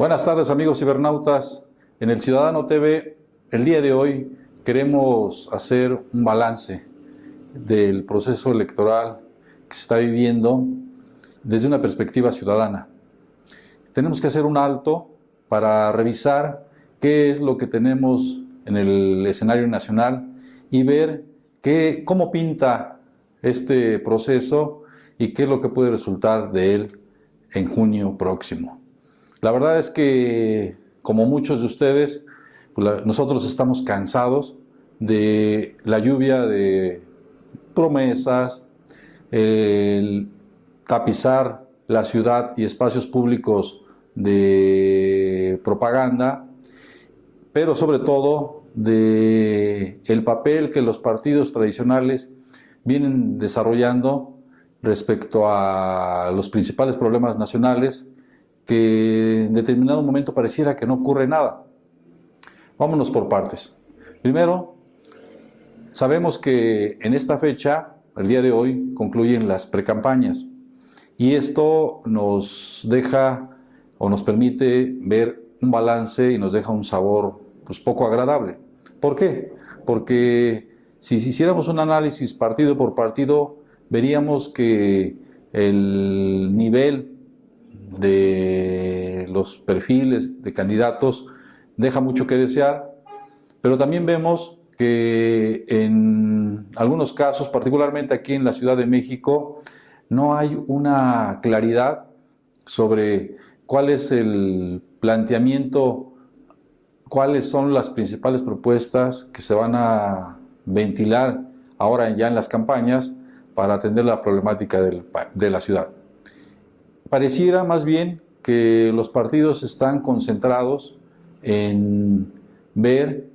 Buenas tardes, amigos cibernautas. En el Ciudadano TV, el día de hoy queremos hacer un balance del proceso electoral que se está viviendo desde una perspectiva ciudadana. Tenemos que hacer un alto para revisar qué es lo que tenemos en el escenario nacional y ver cómo pinta este proceso y qué es lo que puede resultar de él en junio próximo. La verdad es que, como muchos de ustedes, nosotros estamos cansados de la lluvia de promesas, el tapizar la ciudad y espacios públicos de propaganda, pero sobre todo de el papel que los partidos tradicionales vienen desarrollando respecto a los principales problemas nacionales, que en determinado momento pareciera que no ocurre nada. Vámonos por partes. Primero, sabemos que en esta fecha, el día de hoy, concluyen las precampañas, y esto nos deja o nos permite ver un balance y nos deja un sabor poco agradable. ¿Por qué? Porque si hiciéramos un análisis partido por partido, veríamos que el nivel de los perfiles de candidatos deja mucho que desear, pero también vemos que en algunos casos, particularmente aquí en la Ciudad de México, no hay una claridad sobre cuál es el planteamiento, cuáles son las principales propuestas que se van a ventilar ahora ya en las campañas para atender la problemática de la ciudad. Pareciera más bien que los partidos están concentrados en ver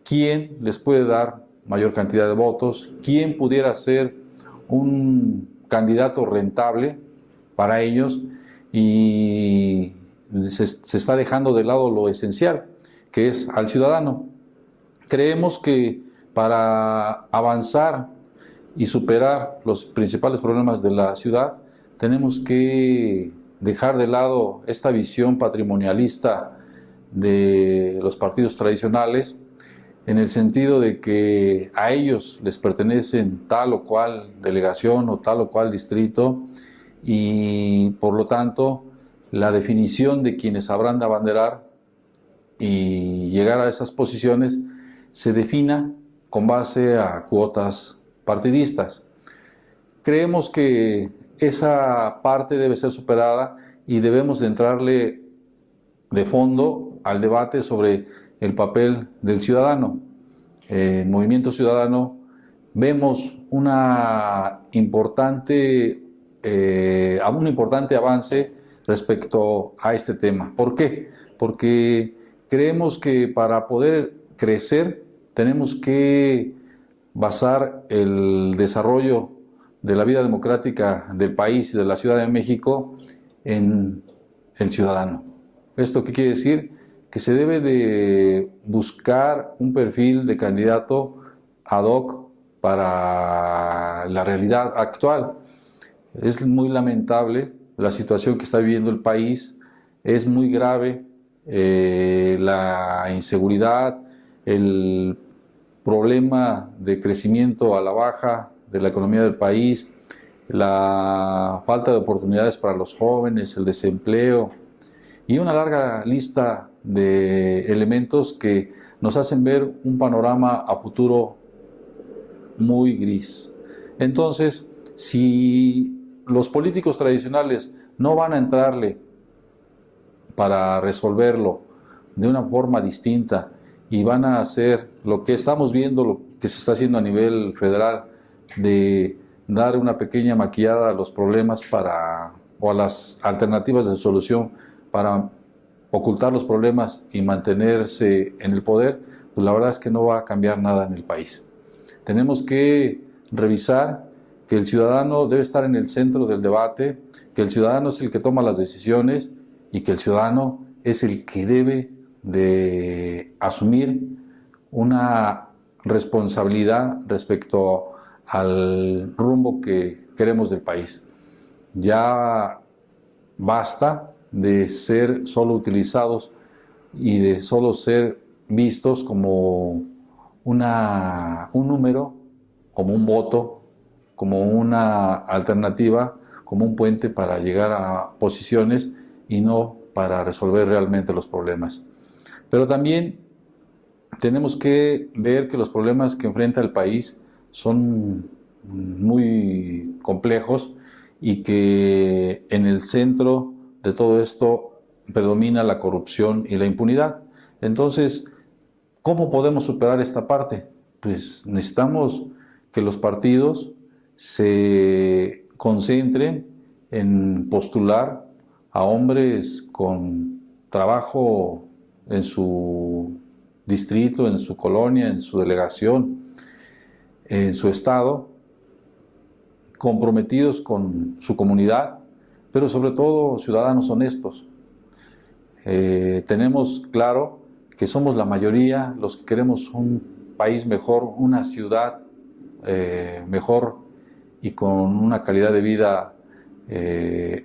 quién les puede dar mayor cantidad de votos, quién pudiera ser un candidato rentable para ellos, y se está dejando de lado lo esencial, que es al ciudadano. Creemos que para avanzar y superar los principales problemas de la ciudad, tenemos que dejar de lado esta visión patrimonialista de los partidos tradicionales, en el sentido de que a ellos les pertenecen tal o cual delegación o tal o cual distrito, y por lo tanto la definición de quienes habrán de abanderar y llegar a esas posiciones se defina con base a cuotas partidistas. Creemos que esa parte debe ser superada y debemos de entrarle de fondo al debate sobre el papel del ciudadano. En Movimiento Ciudadano vemos un importante avance respecto a este tema. ¿Por qué? Porque creemos que para poder crecer tenemos que basar el desarrollo de la vida democrática del país y de la Ciudad de México en el ciudadano. ¿Esto qué quiere decir? Que se debe de buscar un perfil de candidato ad hoc para la realidad actual. Es muy lamentable la situación que está viviendo el país, es muy grave la inseguridad, el problema de crecimiento a la baja de la economía del país, la falta de oportunidades para los jóvenes, el desempleo y una larga lista de elementos que nos hacen ver un panorama a futuro muy gris. Entonces, si los políticos tradicionales no van a entrarle para resolverlo de una forma distinta y van a hacer lo que estamos viendo, lo que se está haciendo a nivel federal, de dar una pequeña maquillada a los problemas o a las alternativas de solución para ocultar los problemas y mantenerse en el poder, pues la verdad es que no va a cambiar nada en el país. Tenemos que revisar que el ciudadano debe estar en el centro del debate, que el ciudadano es el que toma las decisiones y que el ciudadano es el que debe de asumir una responsabilidad respecto al rumbo que queremos del país. Ya basta de ser solo utilizados y de solo ser vistos como un número, como un voto, como una alternativa, como un puente para llegar a posiciones y no para resolver realmente los problemas. Pero también tenemos que ver que los problemas que enfrenta el país son muy complejos y que en el centro de todo esto predomina la corrupción y la impunidad. Entonces, ¿cómo podemos superar esta parte? Pues necesitamos que los partidos se concentren en postular a hombres con trabajo en su distrito, en su colonia, en su delegación, en su estado, comprometidos con su comunidad, pero sobre todo ciudadanos honestos. Tenemos claro que somos la mayoría los que queremos un país mejor, una ciudad mejor y con una calidad de vida de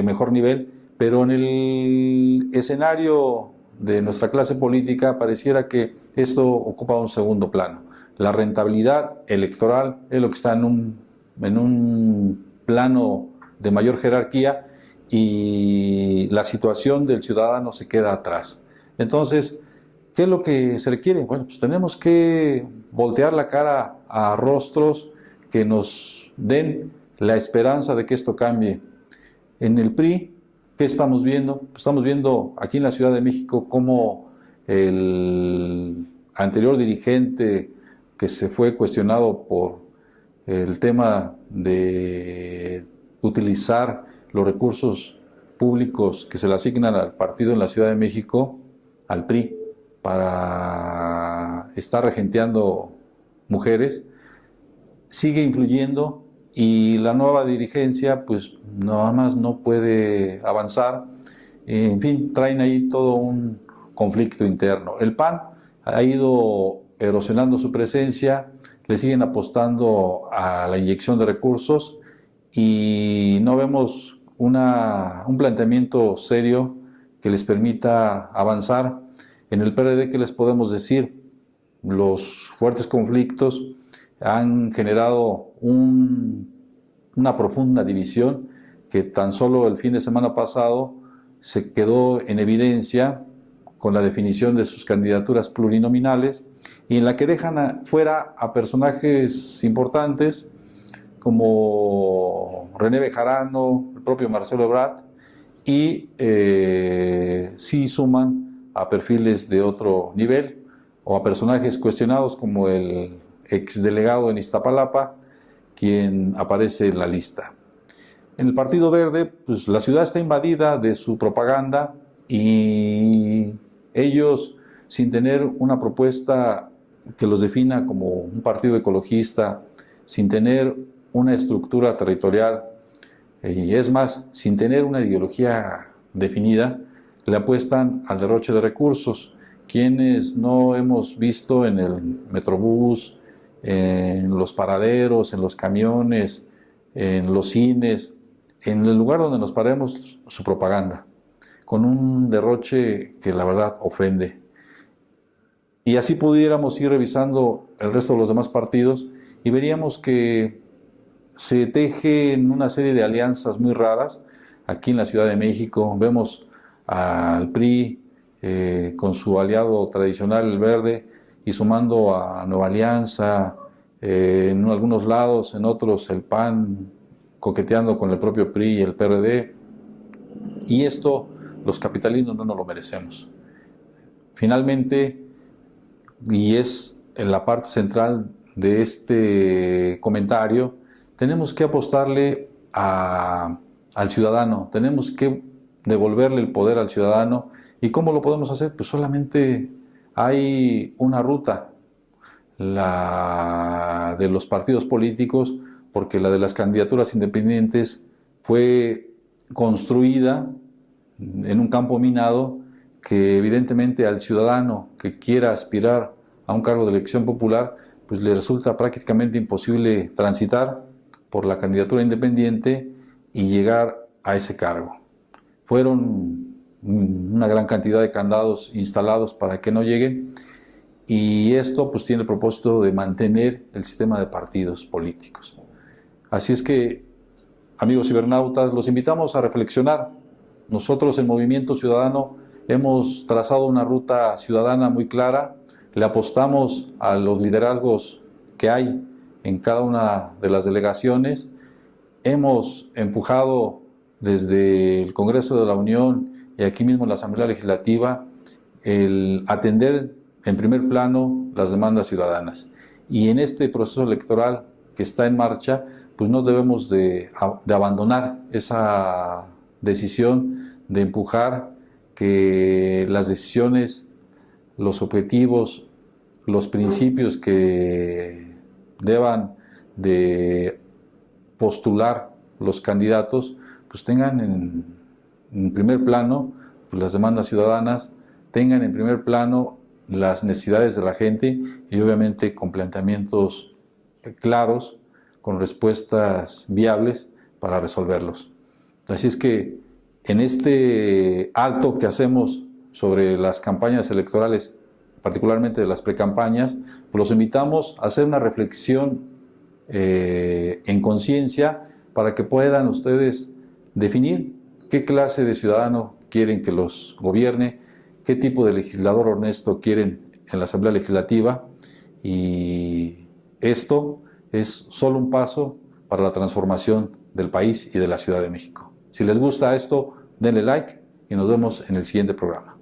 mejor nivel, pero en el escenario de nuestra clase política pareciera que esto ocupa un segundo plano. La rentabilidad electoral es lo que está en un plano de mayor jerarquía y la situación del ciudadano se queda atrás. Entonces, ¿qué es lo que se requiere? Bueno, pues tenemos que voltear la cara a rostros que nos den la esperanza de que esto cambie. En el PRI, ¿qué estamos viendo? Pues estamos viendo aquí en la Ciudad de México cómo el anterior dirigente que se fue cuestionado por el tema de utilizar los recursos públicos que se le asignan al partido en la Ciudad de México, al PRI, para estar regenteando mujeres, sigue influyendo y la nueva dirigencia pues nada más no puede avanzar. En fin, traen ahí todo un conflicto interno. El PAN ha ido erosionando su presencia, le siguen apostando a la inyección de recursos y no vemos un planteamiento serio que les permita avanzar. En el PRD, ¿qué les podemos decir? Los fuertes conflictos han generado una profunda división que tan solo el fin de semana pasado se quedó en evidencia con la definición de sus candidaturas plurinominales y en la que dejan fuera a personajes importantes como René Bejarano, el propio Marcelo Ebrard, y sí suman a perfiles de otro nivel o a personajes cuestionados como el exdelegado en Iztapalapa, quien aparece en la lista. En el Partido Verde, pues la ciudad está invadida de su propaganda y ellos, sin tener una propuesta que los defina como un partido ecologista, sin tener una estructura territorial y es más, sin tener una ideología definida, le apuestan al derroche de recursos. Quienes no hemos visto en el Metrobús, en los paraderos, en los camiones, en los cines, en el lugar donde nos paremos, su propaganda, con un derroche que la verdad ofende. Y así pudiéramos ir revisando el resto de los demás partidos y veríamos que se tejen una serie de alianzas muy raras. Aquí en la Ciudad de México vemos al PRI con su aliado tradicional, el Verde, y sumando a Nueva Alianza, en algunos lados, en otros el PAN coqueteando con el propio PRI y el PRD. Y esto los capitalinos no nos lo merecemos. Finalmente, y es en la parte central de este comentario, tenemos que apostarle al ciudadano, tenemos que devolverle el poder al ciudadano. ¿Y cómo lo podemos hacer? Pues solamente hay una ruta, la de los partidos políticos, porque la de las candidaturas independientes fue construida en un campo minado que evidentemente al ciudadano que quiera aspirar a un cargo de elección popular, pues le resulta prácticamente imposible transitar por la candidatura independiente y llegar a ese cargo. fueron una gran cantidad de candados instalados para que no lleguen, y esto pues tiene el propósito de mantener el sistema de partidos políticos. Así es que, amigos cibernautas, los invitamos a reflexionar. Nosotros en Movimiento Ciudadano hemos trazado una ruta ciudadana muy clara, le apostamos a los liderazgos que hay en cada una de las delegaciones, hemos empujado desde el Congreso de la Unión y aquí mismo en la Asamblea Legislativa el atender en primer plano las demandas ciudadanas. Y en este proceso electoral que está en marcha, pues no debemos de abandonar esa decisión de empujar que las decisiones, los objetivos, los principios que deban de postular los candidatos, pues tengan en primer plano pues las demandas ciudadanas, tengan en primer plano las necesidades de la gente y obviamente con planteamientos claros, con respuestas viables para resolverlos. Así es que en este alto que hacemos sobre las campañas electorales, particularmente de las precampañas, pues los invitamos a hacer una reflexión en conciencia para que puedan ustedes definir qué clase de ciudadano quieren que los gobierne, qué tipo de legislador honesto quieren en la Asamblea Legislativa, y esto es solo un paso para la transformación del país y de la Ciudad de México. Si les gusta esto, denle like y nos vemos en el siguiente programa.